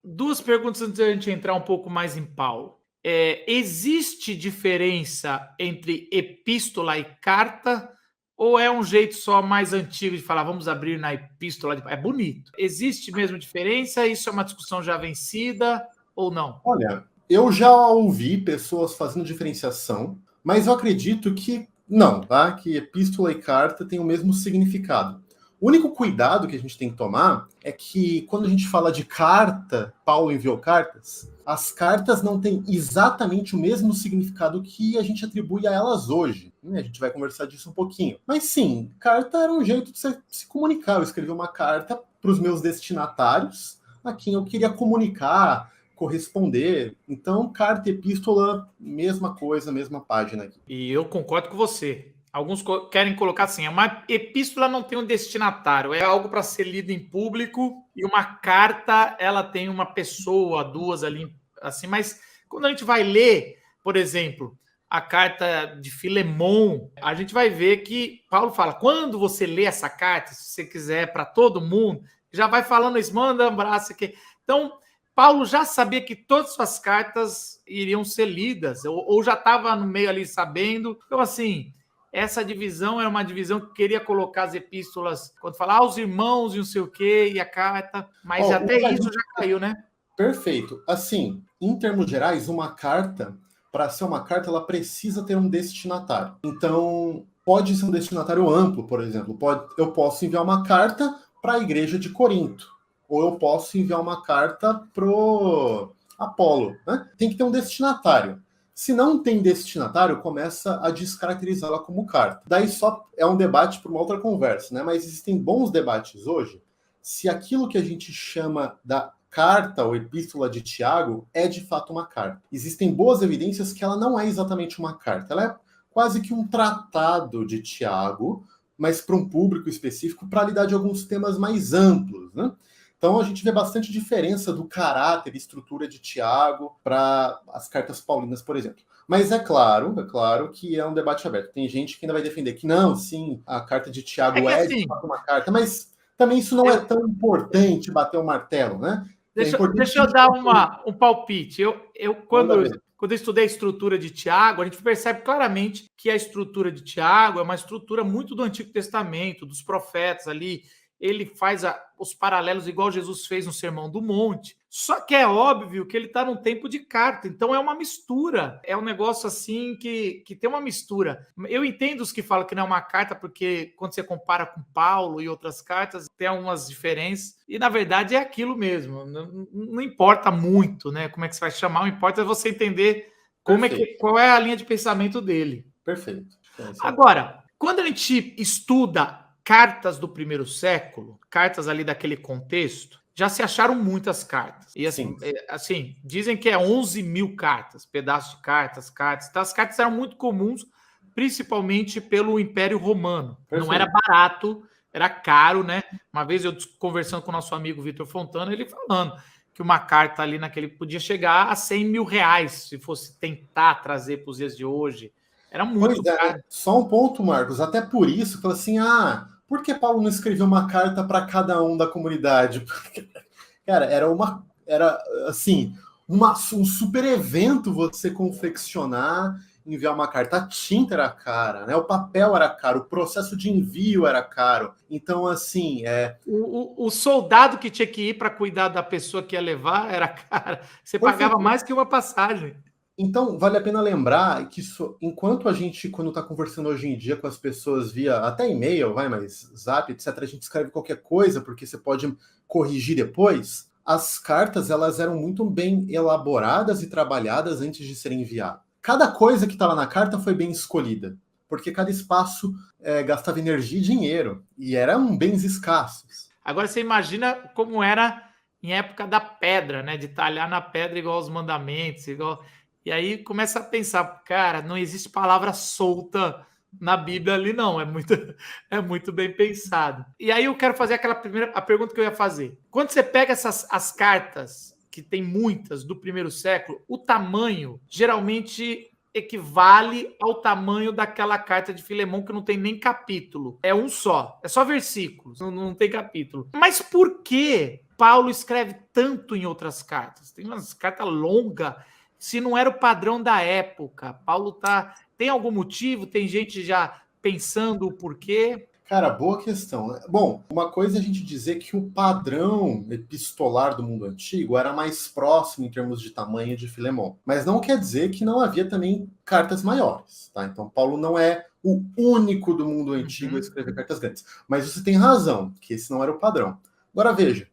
duas perguntas antes da gente entrar um pouco mais em Paulo. Existe diferença entre epístola e carta? Ou é um jeito só mais antigo de falar, vamos abrir na epístola? É bonito. Existe mesmo diferença? Isso é uma discussão já vencida ou não? Olha, eu já ouvi pessoas fazendo diferenciação, mas eu acredito que não, tá? Que epístola e carta têm o mesmo significado. O único cuidado que a gente tem que tomar é que quando a gente fala de carta, Paulo enviou cartas, as cartas não têm exatamente o mesmo significado que a gente atribui a elas hoje. A gente vai conversar disso um pouquinho. Mas sim, carta era um jeito de você se comunicar. Eu escrevi uma carta para os meus destinatários, a quem eu queria comunicar, corresponder. Então, carta e epístola, mesma coisa, mesma página aqui. E eu concordo com você. Alguns querem colocar assim, uma epístola não tem um destinatário, é algo para ser lido em público, e uma carta, ela tem uma pessoa, duas ali, assim, mas quando a gente vai ler, por exemplo, a carta de Filemon, a gente vai ver que Paulo fala, quando você lê essa carta, se você quiser para todo mundo, já vai falando isso, manda um abraço aqui. Então, Paulo já sabia que todas as suas cartas iriam ser lidas, ou já estava no meio ali sabendo. Então, assim, essa divisão era uma divisão que queria colocar as epístolas, quando falar os irmãos e não sei o quê, e a carta, mas até isso já caiu, né? Perfeito. Assim, em termos gerais, uma carta, para ser uma carta, ela precisa ter um destinatário. Então, pode ser um destinatário amplo, por exemplo. Eu posso enviar uma carta para a igreja de Corinto, ou eu posso enviar uma carta pro Apolo, né? Tem que ter um destinatário. Se não tem destinatário, começa a descaracterizá-la como carta. Daí só é um debate para uma outra conversa, né? Mas existem bons debates hoje se aquilo que a gente chama da carta ou epístola de Tiago é de fato uma carta. Existem boas evidências que ela não é exatamente uma carta. Ela é quase que um tratado de Tiago, mas para um público específico, para lidar de alguns temas mais amplos, né? Então a gente vê bastante diferença do caráter e estrutura de Tiago para as cartas paulinas, por exemplo. Mas é claro que é um debate aberto. Tem gente que ainda vai defender que não, sim, a carta de Tiago é de fato uma carta, mas também isso não é tão importante bater o martelo, né? Deixa eu dar um palpite. Quando eu estudei a estrutura de Tiago, a gente percebe claramente que a estrutura de Tiago é uma estrutura muito do Antigo Testamento, dos profetas ali. Ele faz os paralelos igual Jesus fez no Sermão do Monte. Só que é óbvio que ele está num tempo de carta, então é uma mistura. É um negócio assim que tem uma mistura. Eu entendo os que falam que não é uma carta, porque quando você compara com Paulo e outras cartas, tem algumas diferenças. E na verdade é aquilo mesmo. Não importa muito, né? Como é que você vai chamar, o importa é você entender qual é a linha de pensamento dele. Perfeito. Agora, quando a gente estuda cartas do primeiro século, cartas ali daquele contexto, já se acharam muitas cartas. E assim dizem que é 11 mil cartas, pedaços de cartas. Então, as cartas eram muito comuns, principalmente pelo Império Romano. Perfeito. Não era barato, era caro, né? Uma vez eu conversando com o nosso amigo Vitor Fontana, ele falando que uma carta ali naquele podia chegar a 100 mil reais, se fosse tentar trazer para os dias de hoje. Era muito caro. Só um ponto, Marcos. Até por isso, fala assim, por que Paulo não escreveu uma carta para cada um da comunidade? Cara, era um super evento você confeccionar, enviar uma carta. A tinta era cara, né? O papel era caro, o processo de envio era caro. Então, assim, o soldado que tinha que ir para cuidar da pessoa que ia levar era caro. Você pagava mais que uma passagem. Então, vale a pena lembrar que enquanto a gente, quando está conversando hoje em dia com as pessoas via até e-mail, mas Zap, etc., a gente escreve qualquer coisa, porque você pode corrigir depois, as cartas elas eram muito bem elaboradas e trabalhadas antes de serem enviadas. Cada coisa que está lá na carta foi bem escolhida, porque cada espaço gastava energia e dinheiro, e eram bens escassos. Agora você imagina como era em época da pedra, né? De talhar na pedra igual os mandamentos, igual... E aí começa a pensar, cara, não existe palavra solta na Bíblia ali, não. É muito bem pensado. E aí eu quero fazer a pergunta que eu ia fazer. Quando você pega as cartas, que tem muitas do primeiro século, o tamanho geralmente equivale ao tamanho daquela carta de Filemon que não tem nem capítulo. É um só, é só versículos, não tem capítulo. Mas por que Paulo escreve tanto em outras cartas? Tem umas cartas longas, se não era o padrão da época. Paulo tem algum motivo? Tem gente já pensando o porquê? Cara, boa questão, né? Bom, uma coisa é a gente dizer que o padrão epistolar do mundo antigo era mais próximo em termos de tamanho de Filemão. Mas não quer dizer que não havia também cartas maiores, tá? Então Paulo não é o único do mundo antigo a escrever cartas grandes. Mas você tem razão, que esse não era o padrão. Agora veja,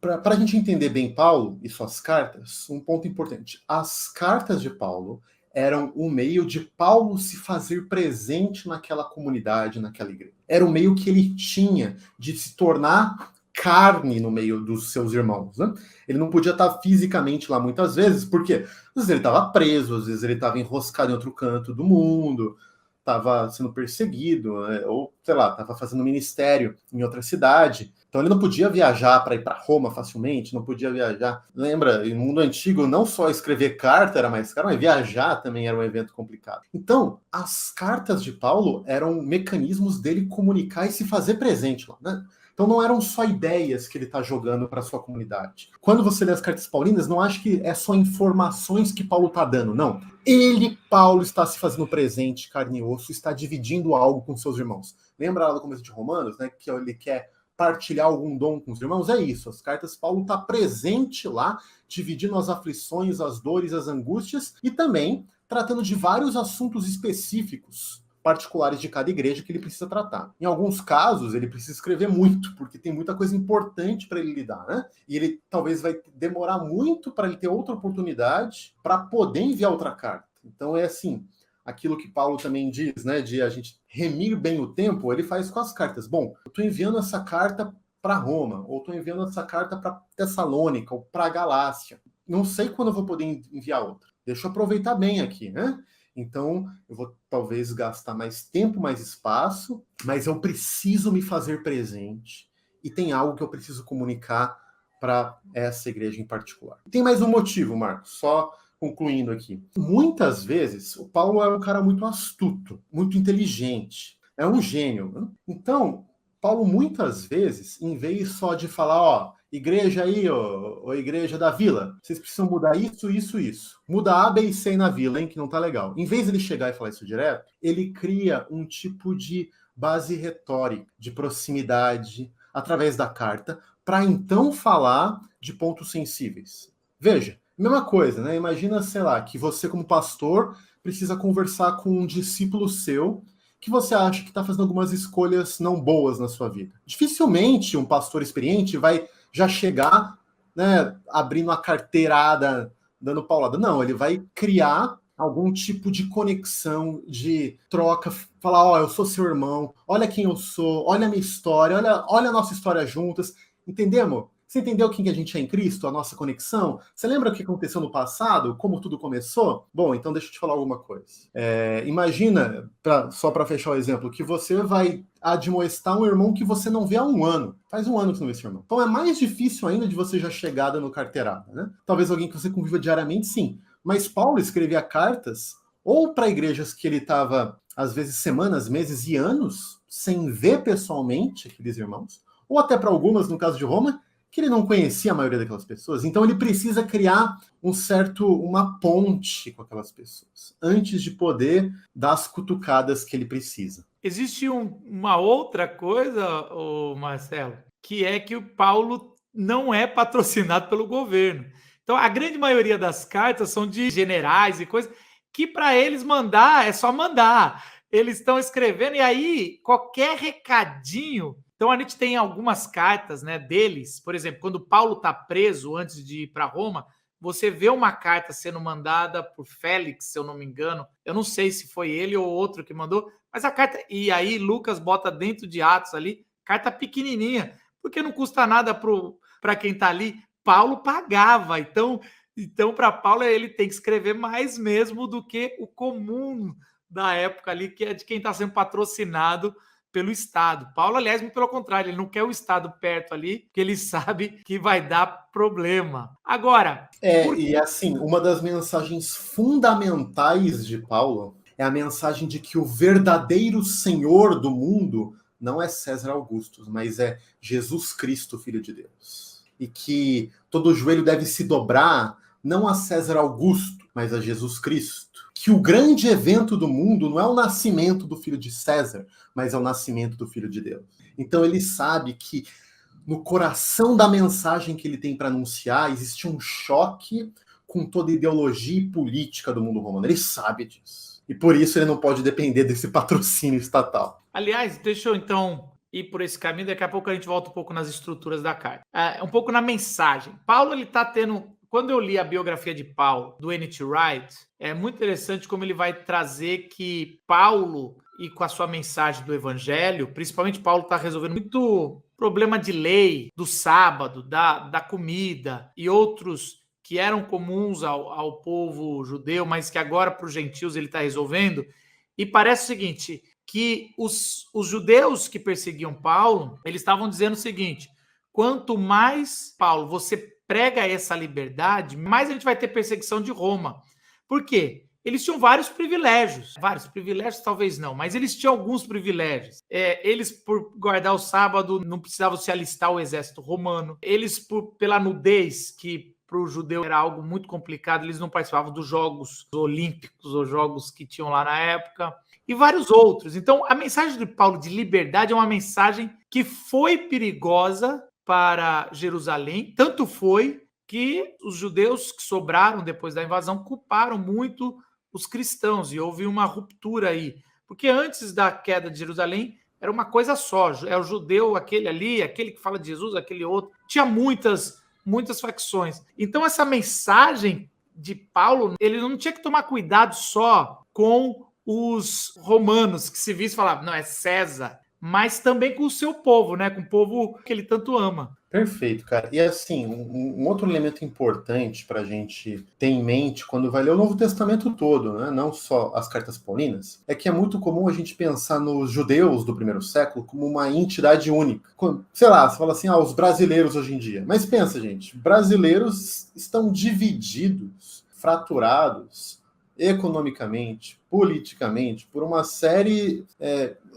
para a gente entender bem Paulo e suas cartas, um ponto importante. As cartas de Paulo eram um meio de Paulo se fazer presente naquela comunidade, naquela igreja. Era o meio que ele tinha de se tornar carne no meio dos seus irmãos. Né? Ele não podia estar fisicamente lá muitas vezes, porque às vezes ele estava preso, às vezes ele estava enroscado em outro canto do mundo, estava sendo perseguido, ou, sei lá, estava fazendo ministério em outra cidade. Então ele não podia viajar para ir para Roma facilmente, não podia viajar. Lembra, no mundo antigo, não só escrever carta era mais caro, mas viajar também era um evento complicado. Então, as cartas de Paulo eram mecanismos dele comunicar e se fazer presente lá, né? Então não eram só ideias que ele está jogando para a sua comunidade. Quando você lê as cartas paulinas, não acho que é só informações que Paulo está dando, não. Ele, Paulo, está se fazendo presente, carne e osso, está dividindo algo com seus irmãos. Lembra lá do começo de Romanos, né, que ele quer partilhar algum dom com os irmãos? É isso, as cartas Paulo está presente lá, dividindo as aflições, as dores, as angústias, e também tratando de vários assuntos específicos particulares de cada igreja que ele precisa tratar. Em alguns casos, ele precisa escrever muito, porque tem muita coisa importante para ele lidar, né? E ele talvez vai demorar muito para ele ter outra oportunidade para poder enviar outra carta. Então é assim, aquilo que Paulo também diz, né, de a gente remir bem o tempo, ele faz com as cartas. Bom, eu estou enviando essa carta para Roma, ou estou enviando essa carta para Tessalônica, ou para Galácia. Não sei quando eu vou poder enviar outra. Deixa eu aproveitar bem aqui, né? Então, eu vou talvez gastar mais tempo, mais espaço, mas eu preciso me fazer presente e tem algo que eu preciso comunicar para essa igreja em particular. Tem mais um motivo, Marcos, só concluindo aqui. Muitas vezes, o Paulo é um cara muito astuto, muito inteligente, é um gênio. Né? Então, Paulo muitas vezes, em vez só de falar, ó, igreja aí, ô igreja da vila, vocês precisam mudar isso, isso, isso. Muda A, B e C na vila, hein, que não tá legal. Em vez de ele chegar e falar isso direto, ele cria um tipo de base retórica, de proximidade, através da carta, para então falar de pontos sensíveis. Veja, mesma coisa, né? Imagina, sei lá, que você como pastor precisa conversar com um discípulo seu que você acha que está fazendo algumas escolhas não boas na sua vida. Dificilmente um pastor experiente vai já chegar, né, abrindo a carteirada, dando paulada. Não, ele vai criar algum tipo de conexão, de troca, falar, ó, eu sou seu irmão, olha quem eu sou, olha a minha história, olha a nossa história juntas, entendemos? Você entendeu quem que a gente é em Cristo, a nossa conexão? Você lembra o que aconteceu no passado? Como tudo começou? Bom, então deixa eu te falar alguma coisa. Imagina, só para fechar o exemplo, que você vai admoestar um irmão que você não vê há um ano. Faz um ano que você não vê esse irmão. Então é mais difícil ainda de você já chegar dando carteirada, né? Talvez alguém que você conviva diariamente, sim. Mas Paulo escrevia cartas ou para igrejas que ele estava, às vezes, semanas, meses e anos sem ver pessoalmente aqueles irmãos, ou até para algumas, no caso de Roma, que ele não conhecia a maioria daquelas pessoas. Então ele precisa criar uma ponte com aquelas pessoas, antes de poder dar as cutucadas que ele precisa. Existe uma outra coisa, Marcelo, que é que o Paulo não é patrocinado pelo governo. Então a grande maioria das cartas são de generais e coisas que para eles mandar é só mandar. Eles estão escrevendo e aí qualquer recadinho. Então a gente tem algumas cartas, né, deles. Por exemplo, quando Paulo está preso antes de ir para Roma, você vê uma carta sendo mandada por Félix, se eu não me engano. Eu não sei se foi ele ou outro que mandou, mas a carta. E aí Lucas bota dentro de Atos ali, carta pequenininha, porque não custa nada para quem está ali. Paulo pagava, então para Paulo ele tem que escrever mais mesmo do que o comum da época ali, que é de quem está sendo patrocinado pelo Estado. Paulo, aliás, muito pelo contrário, ele não quer o Estado perto ali, porque ele sabe que vai dar problema. Agora... E assim, uma das mensagens fundamentais de Paulo é a mensagem de que o verdadeiro Senhor do mundo não é César Augusto, mas é Jesus Cristo, Filho de Deus. e que todo joelho deve se dobrar não a César Augusto, mas a Jesus Cristo. Que o grande evento do mundo não é o nascimento do filho de César, mas é o nascimento do filho de Deus. Então ele sabe que no coração da mensagem que ele tem para anunciar existe um choque com toda a ideologia e política do mundo romano. Ele sabe disso. E por isso ele não pode depender desse patrocínio estatal. Aliás, deixa eu então ir por esse caminho, daqui a pouco a gente volta um pouco nas estruturas da carta. Um pouco na mensagem. Paulo, ele está tendo... Quando eu li a biografia de Paulo, do N.T. Wright, é muito interessante como ele vai trazer que Paulo, e com a sua mensagem do evangelho, principalmente Paulo está resolvendo muito problema de lei, do sábado, da comida, e outros que eram comuns ao povo judeu, mas que agora para os gentios ele está resolvendo. E parece o seguinte, que os judeus que perseguiam Paulo, eles estavam dizendo o seguinte, quanto mais, Paulo, você prega essa liberdade, mais a gente vai ter perseguição de Roma. Por quê? Eles tinham vários privilégios talvez não, mas eles tinham alguns privilégios. Eles, por guardar o sábado, não precisavam se alistar ao exército romano. Eles, pela nudez, que para o judeu era algo muito complicado, eles não participavam dos Jogos Olímpicos ou jogos que tinham lá na época. E vários outros. Então, a mensagem de Paulo de liberdade é uma mensagem que foi perigosa para Jerusalém, tanto foi que os judeus que sobraram depois da invasão culparam muito os cristãos e houve uma ruptura aí, porque antes da queda de Jerusalém era uma coisa só, é o judeu aquele ali, aquele que fala de Jesus, aquele outro, tinha muitas facções. Então essa mensagem de Paulo, ele não tinha que tomar cuidado só com os romanos que se vissem e falavam, não, é César, mas também com o seu povo, né? Com o povo que ele tanto ama. Perfeito, cara. E assim, um outro elemento importante para a gente ter em mente quando vai ler o Novo Testamento todo, né? Não só as cartas paulinas, é que é muito comum a gente pensar nos judeus do primeiro século como uma entidade única. Sei lá, você fala assim, os brasileiros hoje em dia. Mas pensa, gente, brasileiros estão divididos, fraturados, economicamente, politicamente, por uma série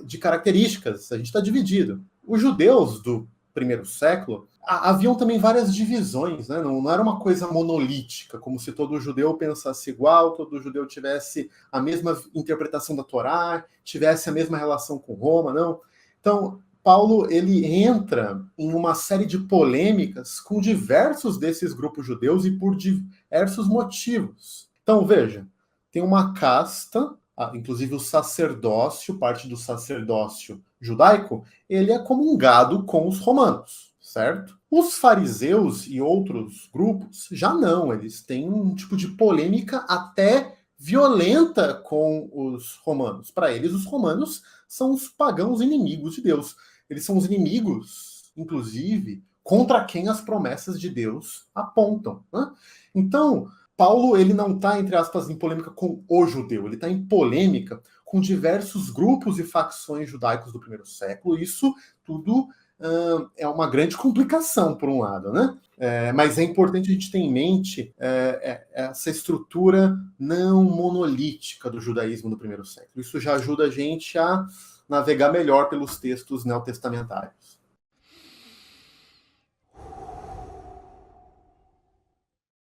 de características. A gente está dividido. Os judeus do primeiro século, haviam também várias divisões, né? Não era uma coisa monolítica, como se todo judeu pensasse igual, todo judeu tivesse a mesma interpretação da Torá, tivesse a mesma relação com Roma, não. Então, Paulo, ele entra em uma série de polêmicas com diversos desses grupos judeus e por diversos motivos. Então, veja, tem uma casta, inclusive o sacerdócio, parte do sacerdócio judaico, ele é comungado com os romanos, certo? Os fariseus e outros grupos já não, eles têm um tipo de polêmica até violenta com os romanos. Para eles, os romanos são os pagãos inimigos de Deus. Eles são os inimigos, inclusive, contra quem as promessas de Deus apontam, né? Então, Paulo, ele não está, entre aspas, em polêmica com o judeu, ele está em polêmica com diversos grupos e facções judaicos do primeiro século. Isso tudo é uma grande complicação, por um lado, né? Mas é importante a gente ter em mente essa estrutura não monolítica do judaísmo do primeiro século. Isso já ajuda a gente a navegar melhor pelos textos neotestamentários.